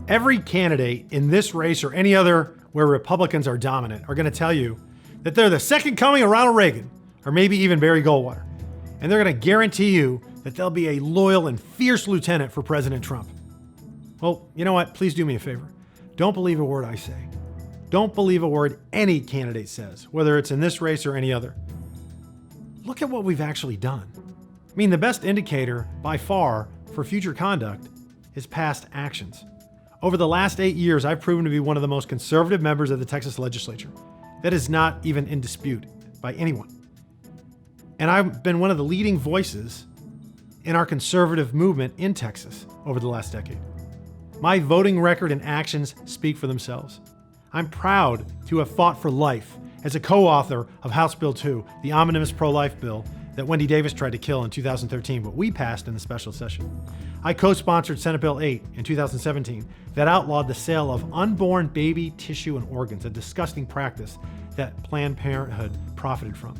Every candidate in this race or any other where Republicans are dominant are going to tell you that they're the second coming of Ronald Reagan, or maybe even Barry Goldwater. And they're going to guarantee you that they'll be a loyal and fierce lieutenant for President Trump. Well, you know what? Please do me a favor. Don't believe a word I say. Don't believe a word any candidate says, whether it's in this race or any other. Look at what we've actually done. I mean, the best indicator by far for future conduct is past actions. Over the last 8 years, I've proven to be one of the most conservative members of the Texas legislature. That is not even in dispute by anyone. And I've been one of the leading voices in our conservative movement in Texas over the last decade. My voting record and actions speak for themselves. I'm proud to have fought for life as a co-author of House Bill 2, the omnibus pro-life bill that Wendy Davis tried to kill in 2013, but we passed in the special session. I co-sponsored Senate Bill 8 in 2017 that outlawed the sale of unborn baby tissue and organs, a disgusting practice that Planned Parenthood profited from.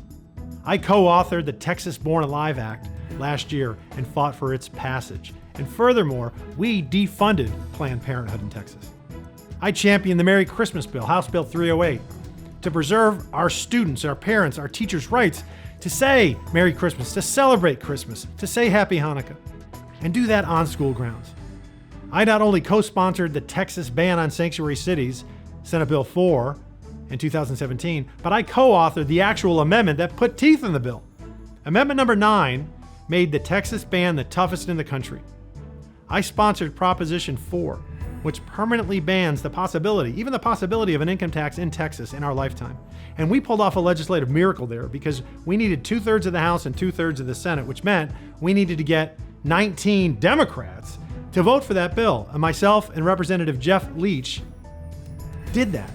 I co-authored the Texas Born Alive Act last year and fought for its passage. And furthermore, we defunded Planned Parenthood in Texas. I championed the Merry Christmas Bill, House Bill 308, to preserve our students, our parents, our teachers' rights to say Merry Christmas, to celebrate Christmas, to say Happy Hanukkah, and do that on school grounds. I not only co-sponsored the Texas ban on sanctuary cities, Senate Bill 4 in 2017, but I co-authored the actual amendment that put teeth in the bill. Amendment number 9 made the Texas ban the toughest in the country. I sponsored Proposition 4, which permanently bans the possibility, even the possibility of an income tax in Texas in our lifetime. And we pulled off a legislative miracle there because we needed 2/3 of the House and 2/3 of the Senate, which meant we needed to get 19 Democrats to vote for that bill. And myself and Representative Jeff Leach did that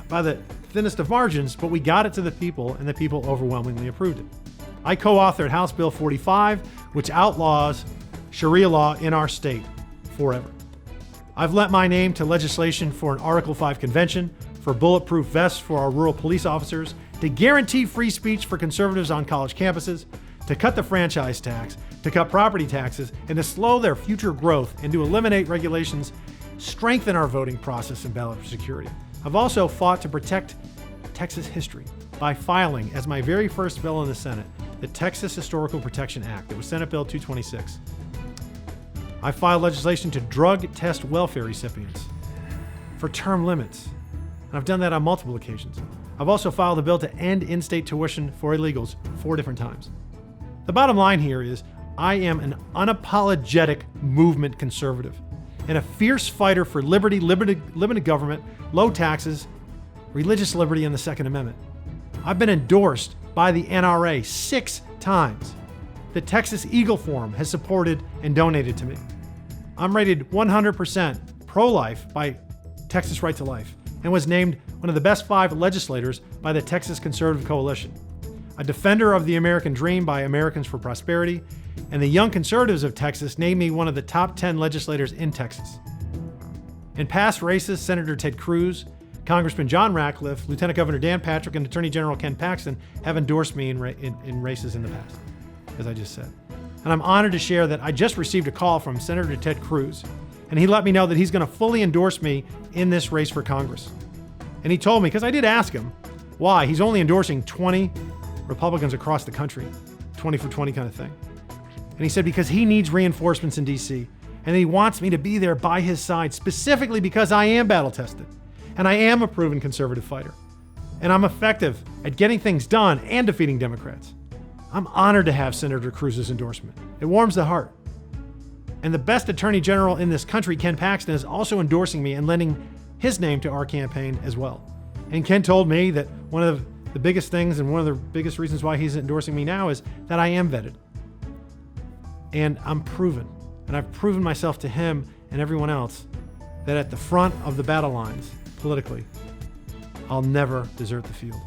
by the thinnest of margins, but we got it to the people and the people overwhelmingly approved it. I co-authored House Bill 45, which outlaws Sharia law in our state forever. I've lent my name to legislation for an Article 5 convention, for bulletproof vests for our rural police officers, to guarantee free speech for conservatives on college campuses, to cut the franchise tax, to cut property taxes, and to slow their future growth and to eliminate regulations, strengthen our voting process and ballot security. I've also fought to protect Texas history by filing, as my very first bill in the Senate, the Texas Historical Protection Act. It was Senate Bill 226. I filed legislation to drug test welfare recipients for term limits, and I've done that on multiple occasions. I've also filed a bill to end in-state tuition for illegals 4 different times. The bottom line here is I am an unapologetic movement conservative and a fierce fighter for liberty, limited government, low taxes, religious liberty, and the Second Amendment. I've been endorsed by the NRA 6 times. The Texas Eagle Forum has supported and donated to me. I'm rated 100% pro-life by Texas Right to Life and was named one of the best 5 legislators by the Texas Conservative Coalition, a defender of the American dream by Americans for Prosperity, and the Young Conservatives of Texas named me one of the top 10 legislators in Texas. In past races, Senator Ted Cruz, Congressman John Ratcliffe, Lieutenant Governor Dan Patrick, and Attorney General Ken Paxton have endorsed me in races in the past, as I just said. And I'm honored to share that I just received a call from Senator Ted Cruz, and he let me know that he's going to fully endorse me in this race for Congress. And he told me, because I did ask him why, he's only endorsing 20 Republicans across the country, 20 for 20 kind of thing. And he said because he needs reinforcements in DC, and he wants me to be there by his side, specifically because I am battle tested, and I am a proven conservative fighter, and I'm effective at getting things done and defeating Democrats. I'm honored to have Senator Cruz's endorsement. It warms the heart. And the best attorney general in this country, Ken Paxton, is also endorsing me and lending his name to our campaign as well. And Ken told me that one of the biggest things and one of the biggest reasons why he's endorsing me now is that I am vetted. And I'm proven. And I've proven myself to him and everyone else that at the front of the battle lines, politically, I'll never desert the field.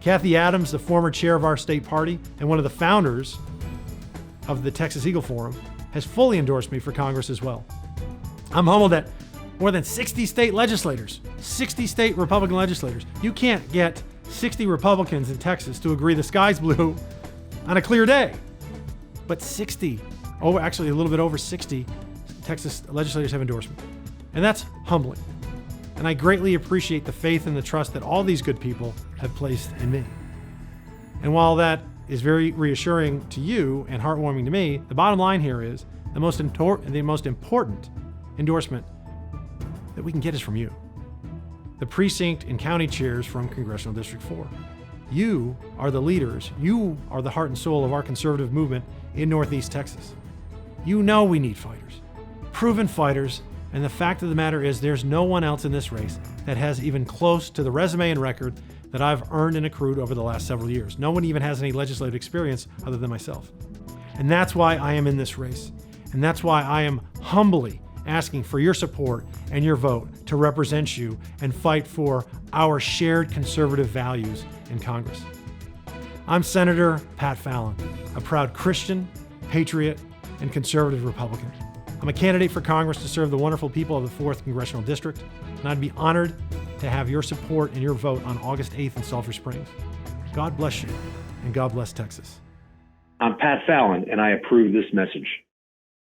Kathy Adams, the former chair of our state party and one of the founders of the Texas Eagle Forum, has fully endorsed me for Congress as well. I'm humbled that more than 60 state legislators, 60 state Republican legislators, you can't get 60 Republicans in Texas to agree the sky's blue on a clear day. But 60, actually a little bit over 60 Texas legislators have endorsed me. And that's humbling. And I greatly appreciate the faith and the trust that all these good people have placed in me. And while that is very reassuring to you and heartwarming to me, the bottom line here is the most important endorsement that we can get is from you. The precinct and county chairs from Congressional District 4. You are the leaders. You are the heart and soul of our conservative movement in Northeast Texas. You know we need fighters, proven fighters, and the fact of the matter is there's no one else in this race that has even close to the resume and record that I've earned and accrued over the last several years. No one even has any legislative experience other than myself. And that's why I am in this race. And that's why I am humbly asking for your support and your vote to represent you and fight for our shared conservative values in Congress. I'm Senator Pat Fallon, a proud Christian, patriot, and conservative Republican. I'm a candidate for Congress to serve the wonderful people of the 4th Congressional District, and I'd be honored to have your support and your vote on August 8th in Sulphur Springs. God bless you, and God bless Texas. I'm Pat Fallon, and I approve this message.